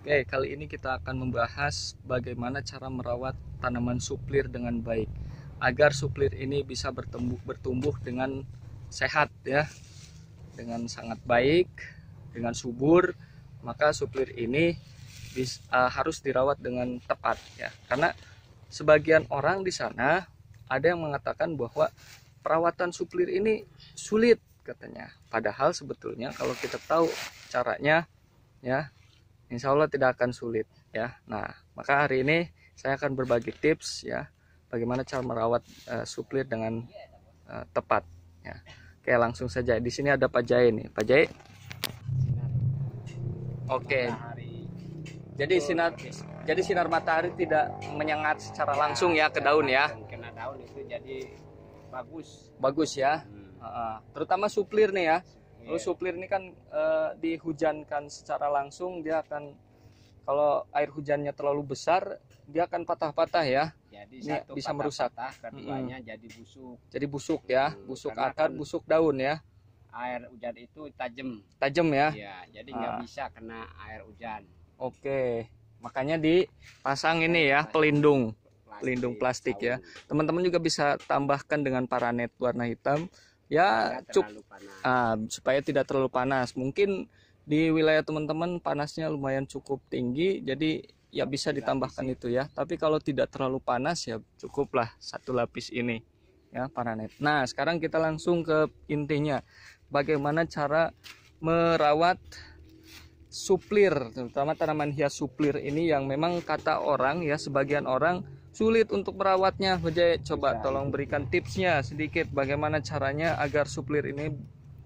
Oke, kali ini kita akan membahas bagaimana cara merawat tanaman suplir dengan baik agar suplir ini bisa bertumbuh dengan sehat ya, dengan sangat baik, dengan subur. Maka suplir ini harus dirawat dengan tepat ya, karena sebagian orang di sana ada yang mengatakan bahwa perawatan suplir ini sulit katanya, padahal sebetulnya kalau kita tahu caranya ya, insya Allah tidak akan sulit ya. Nah, maka hari ini saya akan berbagi tips ya, bagaimana cara merawat suplir dengan tepat ya. Oke, langsung saja. Di sini ada Pak Jai nih, Pak Jai. Oke. Jadi sinar matahari tidak menyengat secara langsung ya ke daun ya. Kena daun itu jadi bagus. Bagus ya. Terutama suplir nih ya. Lalu suplir ini kan dihujankan secara langsung, dia akan, kalau air hujannya terlalu besar dia akan patah-patah ya. Jadi ini satu bisa merusak. Keduanya jadi busuk. Jadi busuk ya, busuk akar, busuk daun ya. Air hujan itu tajam. Tajam ya. Iya, jadi nggak bisa kena air hujan. Oke, makanya dipasang ini ya, pelindung plastik ya. Teman-teman juga bisa tambahkan dengan paranet warna hitam. Ya, supaya tidak terlalu panas. Mungkin di wilayah teman-teman panasnya lumayan cukup tinggi, jadi ya bisa ditambahkan itu ya. Tapi kalau tidak terlalu panas ya cukuplah satu lapis ini ya, paranet. Nah, sekarang kita langsung ke intinya, bagaimana cara merawat suplir, terutama tanaman hias suplir ini yang memang kata orang ya, sebagian orang sulit untuk merawatnya. Bajai, coba tolong berikan tipsnya sedikit, bagaimana caranya agar suplir ini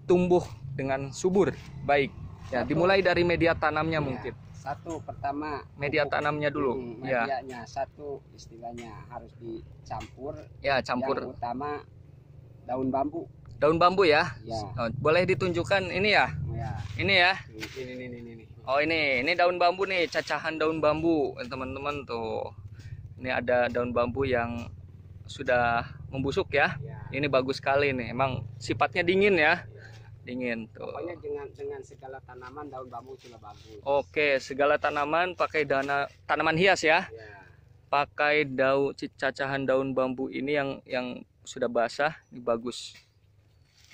tumbuh dengan subur baik ya. Dimulai dari media tanamnya ya, mungkin. Satu, pertama media tanamnya dulu. Medianya satu istilahnya harus dicampur. Ya, campur. Yang utama daun bambu. Daun bambu ya. Ya. Boleh ditunjukkan ini ya. Ya. Ini ya. Ini. Oh, ini daun bambu nih, cacahan daun bambu teman-teman tuh. Ini ada daun bambu yang sudah membusuk ya. Ini bagus sekali nih. Emang sifatnya dingin ya. Dingin tuh. Pokoknya dengan segala tanaman daun bambu sudah bagus. Oke, segala tanaman pakai tanaman hias ya. Pakai cacahan daun bambu ini yang sudah basah, ini bagus.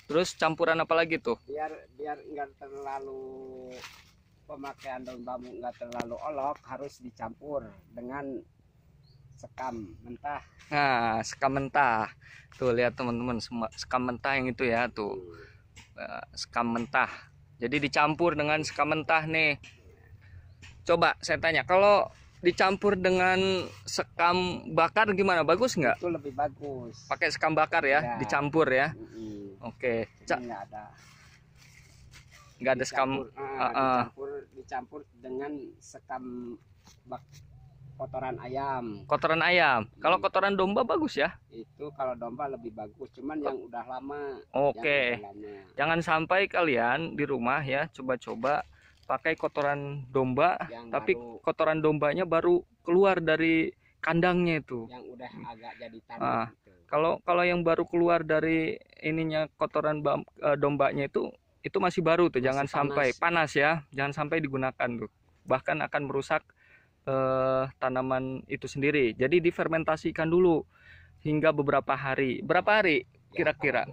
Terus campuran apa lagi tuh? Biar enggak terlalu, pemakaian daun bambu enggak terlalu olok, harus dicampur dengan sekam mentah. Nah, sekam mentah. Tuh lihat teman-teman, sekam mentah yang itu ya tuh. Sekam mentah. Jadi dicampur dengan sekam mentah nih. Coba saya tanya, kalau dicampur dengan sekam bakar gimana? Bagus nggak? Itu lebih bagus. Pakai sekam bakar ya, dicampur ya. Oke. Nggak ada sekam. Dicampur dengan sekam kotoran ayam. Kotoran ayam. Kalau kotoran domba bagus ya? Itu kalau domba lebih bagus, cuman yang udah lama. Oke. Jangan sampai kalian di rumah ya coba-coba pakai kotoran domba, tapi kotoran dombanya baru keluar dari kandangnya itu. Yang udah agak jadi tanah. Kalau yang baru keluar dari ininya kotoran dombanya itu masih baru tuh, jangan sampai panas ya, jangan sampai digunakan tuh. Bahkan akan merusak tanaman itu sendiri. Jadi difermentasikan dulu hingga beberapa hari. Berapa hari kira-kira?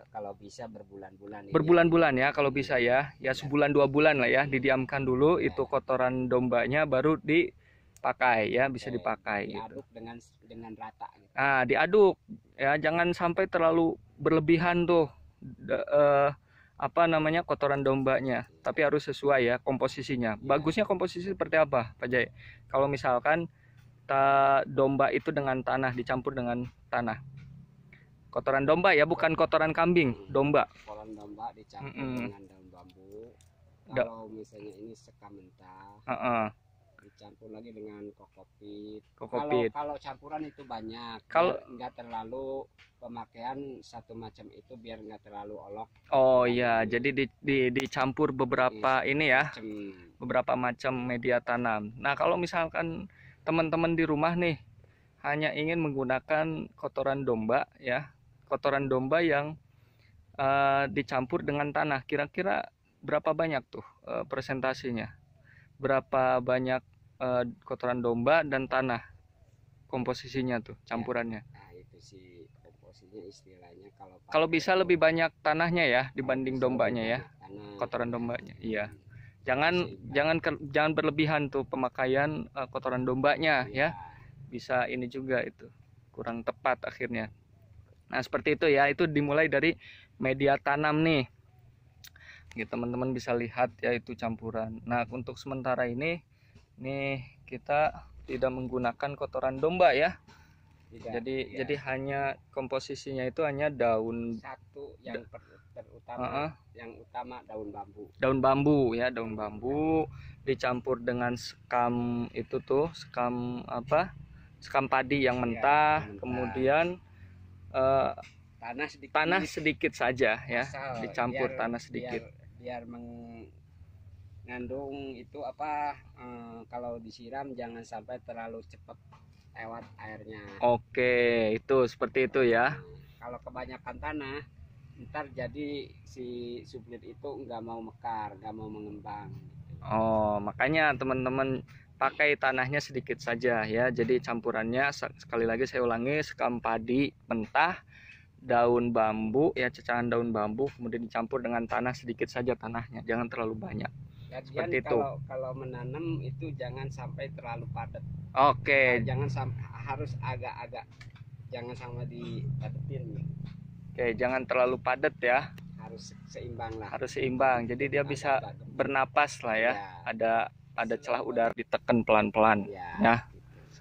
Kalau bisa berbulan-bulan. Berbulan-bulan ya kalau bisa ya. Ya sebulan 2 bulan lah ya, didiamkan dulu itu kotoran dombanya, baru dipakai ya, bisa dipakai. Diaduk dengan rata. Gitu. Diaduk ya, jangan sampai terlalu berlebihan tuh kotoran dombanya, tapi harus sesuai ya komposisinya. Bagusnya komposisi seperti apa, Pak Jai? Kalau misalkan domba itu dengan tanah, dicampur dengan tanah. Kotoran domba ya, bukan kotoran kambing, domba. Kotoran domba dicampur dengan daun bambu. Kalau misalnya ini sekam mentah, dicampur lagi dengan kokopit. Kalau campuran itu banyak. Kalau nggak terlalu pemakaian satu macam itu, biar nggak terlalu olok. Oh iya, jadi dicampur beberapa ini ya, beberapa macam media tanam. Nah, kalau misalkan teman-teman di rumah nih hanya ingin menggunakan kotoran domba ya, kotoran domba yang dicampur dengan tanah, kira-kira berapa banyak tuh presentasinya? berapa banyak kotoran domba dan tanah komposisinya tuh campurannya? Nah, itu sih komposisinya istilahnya kalau bisa lebih banyak tanahnya ya dibanding dombanya ya, kotoran dombanya. Iya. Jangan berlebihan tuh pemakaian kotoran dombanya ya. Bisa ini juga itu kurang tepat akhirnya. Nah, seperti itu ya. Itu dimulai dari media tanam nih. Gitu, teman-teman bisa lihat ya itu campuran. Nah, untuk sementara ini nih kita tidak menggunakan kotoran domba ya. Jadi hanya komposisinya itu hanya daun satu yang terutama, yang utama daun bambu. Daun bambu ya, daun bambu dicampur dengan sekam itu tuh, sekam apa? Sekam padi yang mentah, kemudian tanah sedikit saja ya, dicampur tanah sedikit. Biar mengandung itu apa, kalau disiram jangan sampai terlalu cepat lewat airnya. Oke, itu seperti itu ya. Kalau kebanyakan tanah, ntar jadi si suplir itu nggak mau mekar, nggak mau mengembang. Oh, makanya teman-teman pakai tanahnya sedikit saja ya. Jadi campurannya sekali lagi saya ulangi, sekam padi mentah, daun bambu ya, cecahan daun bambu, kemudian dicampur dengan tanah sedikit saja, tanahnya jangan terlalu banyak. Seperti itu. Kalau menanam itu jangan sampai terlalu padat. Oke. Jangan sampai, harus agak-agak, jangan sama dipadetin. Oke, jangan terlalu padat ya. Harus seimbang lah. Harus seimbang. Jadi dia bisa bernapas lah ya. Ada celah udara, ditekan pelan-pelan ya.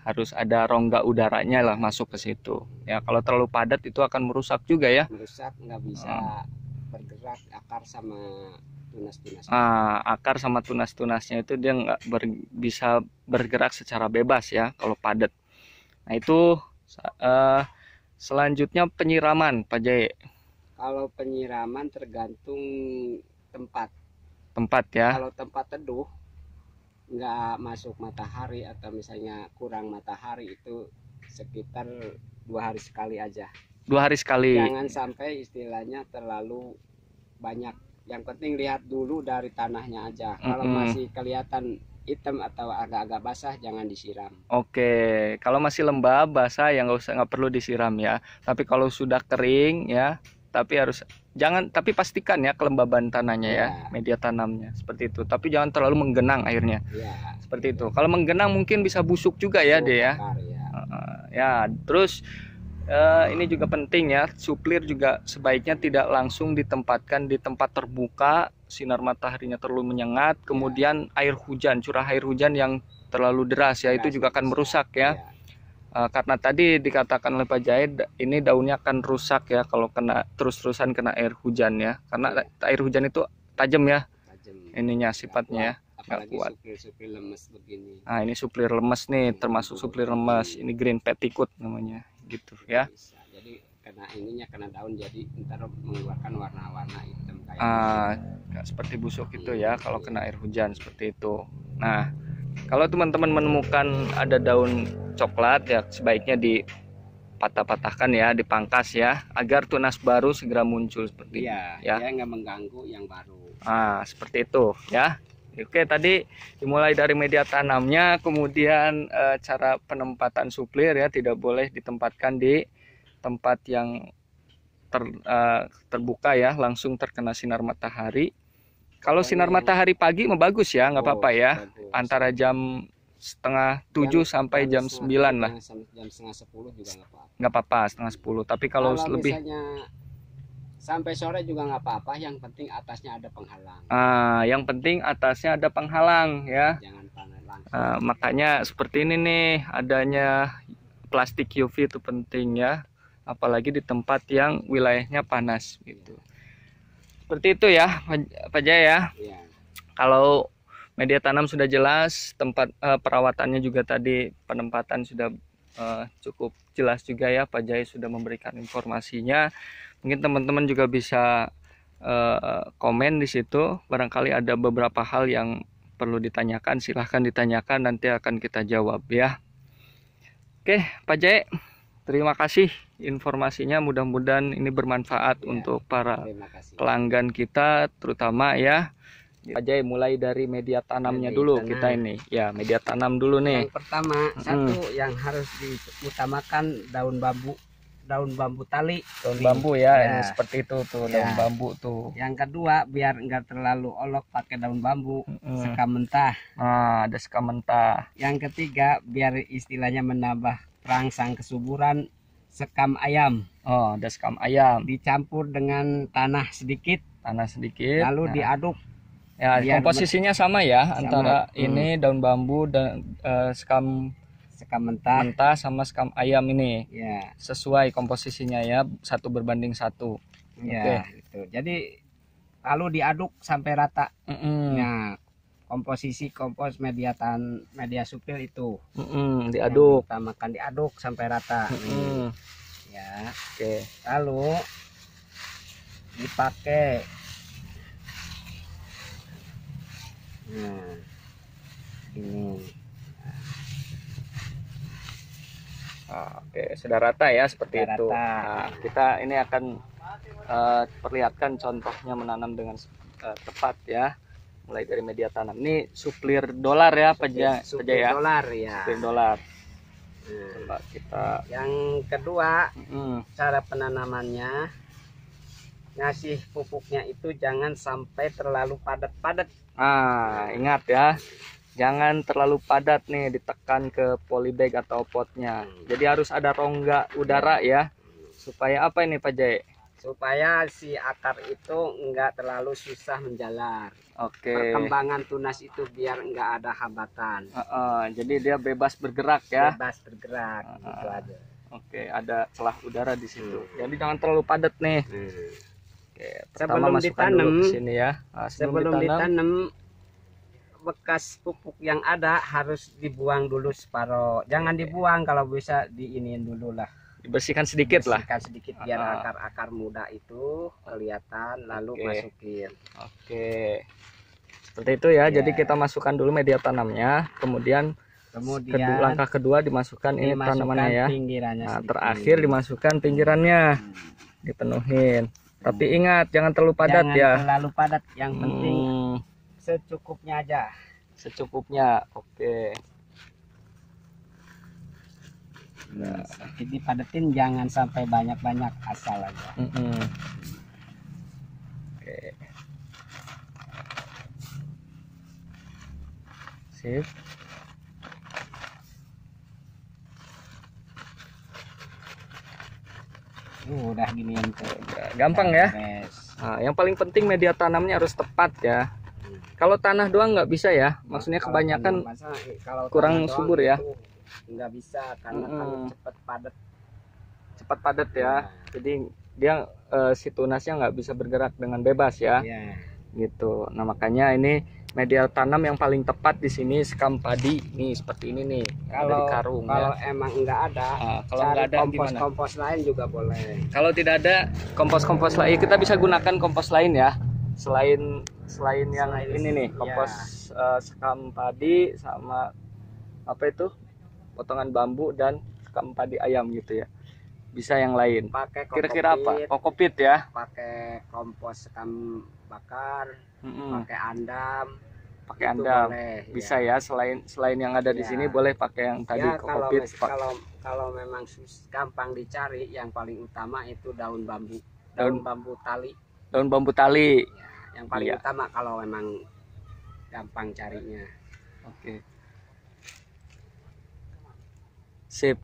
Harus ada rongga udaranya lah masuk ke situ. Ya, kalau terlalu padat itu akan merusak juga ya. Merusak, nggak bisa bergerak akar sama tunas-tunasnya. Akar sama tunas-tunasnya itu dia nggak bisa bergerak secara bebas ya kalau padat. Nah, itu selanjutnya penyiraman, Pak Jai. Kalau penyiraman tergantung tempat ya. Kalau tempat teduh, nggak masuk matahari atau misalnya kurang matahari, itu sekitar 2 hari sekali aja. 2 hari sekali. Jangan sampai istilahnya terlalu banyak. Yang penting lihat dulu dari tanahnya aja. Kalau masih kelihatan hitam atau agak-agak basah, jangan disiram. Oke, kalau masih lembab basah ya nggak perlu disiram ya. Tapi kalau sudah kering ya, tapi pastikan ya kelembaban tanahnya ya, media tanamnya seperti itu. Tapi jangan terlalu menggenang airnya. Seperti itu. Kalau menggenang mungkin bisa busuk juga ya, deh ya. Ya, terus ini juga penting ya, suplir juga sebaiknya tidak langsung ditempatkan di tempat terbuka, sinar mataharinya terlalu menyengat, kemudian curah air hujan yang terlalu deras ya, itu juga akan merusak ya. Karena tadi dikatakan oleh Pak Jai, ini daunnya akan rusak ya kalau terus-terusan kena air hujan ya, karena air hujan itu tajam ya, ininya sifatnya ya. Apalagi suplir lemes begini. Nah, ini suplir lemes nih, termasuk suplir lemes. Ini green petticoat namanya, gitu ya. Jadi kena daun, jadi ntar mengeluarkan warna-warna hitam kayak seperti busuk itu ya kalau kena air hujan seperti itu. Nah, kalau teman-teman menemukan ada daun coklat ya, sebaiknya dipatah-patahkan ya, dipangkas ya, agar tunas baru segera muncul seperti ya. Ya, nggak mengganggu yang baru. Seperti itu ya. Oke, tadi dimulai dari media tanamnya, kemudian cara penempatan suplir ya, tidak boleh ditempatkan di tempat yang terbuka ya, langsung terkena sinar matahari. Kalau sinar matahari pagi bagus ya, nggak apa-apa ya, antara jam 6:30 sampai jam 9 lah. Jam 9:30 juga nggak apa-apa, 9:30. Tapi kalau lebih sampai sore juga nggak apa-apa, yang penting atasnya ada penghalang. Yang penting atasnya ada penghalang ya. Jangan panas langsung. Makanya seperti ini nih, adanya plastik UV itu penting ya, apalagi di tempat yang wilayahnya panas gitu. Seperti itu ya, Pak Jai ya. Kalau media tanam sudah jelas, tempat perawatannya juga tadi, penempatan sudah cukup jelas juga ya, Pak Jai sudah memberikan informasinya. Mungkin teman-teman juga bisa komen di situ, barangkali ada beberapa hal yang perlu ditanyakan, silahkan ditanyakan, nanti akan kita jawab ya. Oke, Pak Jai, terima kasih informasinya, mudah-mudahan ini bermanfaat untuk para pelanggan kita terutama ya. aja mulai dari media tanamnya dulu kita ini. Ya, media tanam dulu nih. Yang pertama, satu yang harus diutamakan daun bambu tali. Daun bambu ya, ini seperti itu tuh, daun bambu tuh. Yang kedua, biar enggak terlalu olok pakai daun bambu, sekam mentah. Nah, ada sekam mentah. Yang ketiga, biar istilahnya menambah perangsang kesuburan, sekam ayam. Oh, ada sekam ayam. Dicampur dengan tanah sedikit. Lalu diaduk. Ya, komposisinya sama ya, antara ini daun bambu dan sekam mentah sama sekam ayam ini. Ya. Sesuai komposisinya ya, 1:1. Ya, gitu. Jadi lalu diaduk sampai rata. Nah, komposisi kompos media supil itu. Diaduk. Utamakan diaduk sampai rata. Ya. Oke. Lalu dipakai. Nah, ini. Oke, sudah rata ya seperti itu. Nah, kita ini akan perlihatkan contohnya menanam dengan tepat ya. Mulai dari media tanam. Ini suplir dolar ya, suplir dolar ya. Suplir dolar. Coba kita. Yang kedua, cara penanamannya, ngasih pupuknya itu jangan sampai terlalu padat-padat. Ingat ya, jangan terlalu padat nih, ditekan ke polybag atau potnya. Jadi harus ada rongga udara ya, supaya apa ini Pak Jai? Supaya si akar itu enggak terlalu susah menjalar. Oke. Perkembangan tunas itu biar enggak ada hambatan. Jadi dia bebas bergerak ya. Bebas bergerak, gitu aja. Oke, ada celah udara di situ. Jadi jangan terlalu padat nih. Oke, sebelum ditanam sini ya. Sebelum ditanam, bekas pupuk yang ada harus dibuang dulu separuh. Jangan dibuang, kalau bisa diiniin dulu lah. Dibersihkan sedikit lah. Sedikit biar akar-akar muda itu kelihatan, lalu masukin. Oke. Seperti itu ya. Jadi kita masukkan dulu media tanamnya, kemudian langkah kedua dimasukkan ini tanamannya ya. Nah, terakhir dimasukkan pinggirannya. Dipenuhin. Tapi ingat jangan terlalu padat ya. Jangan terlalu padat, yang penting secukupnya aja. Secukupnya. Oke. Nah, jadi padetin, jangan sampai banyak-banyak, asal aja. Oke. Sip. Udah ginian tuh. Gampang ya. Nah, yang paling penting media tanamnya harus tepat ya. Kalau tanah doang nggak bisa ya. Maksudnya kebanyakan kurang subur ya. Nggak bisa karena kalau cepat padat ya. Jadi dia si tunasnya nggak bisa bergerak dengan bebas ya. Gitu. Nah, makanya ini media tanam yang paling tepat di sini sekam padi nih, seperti ini nih. Kalau di karung kalau ya. Emang nggak ada, kalau nggak ada kompos lain juga boleh. Kalau tidak ada kompos lain, kita bisa gunakan kompos lain ya. Selain yang ini nih, kompos sekam padi sama apa itu? Potongan bambu dan sekam padi ayam gitu ya. Bisa yang lain. Pakai kira-kira apa? Kokopit ya. Pakai kompos sekam bakar, pakai andam. Pakai andam boleh, bisa ya. Selain yang ada di sini boleh pakai yang tadi kokopit. Kalau memang gampang dicari, yang paling utama itu daun bambu. Daun bambu tali. Daun bambu tali. Ya, yang paling utama kalau memang gampang carinya. Oke. Sip.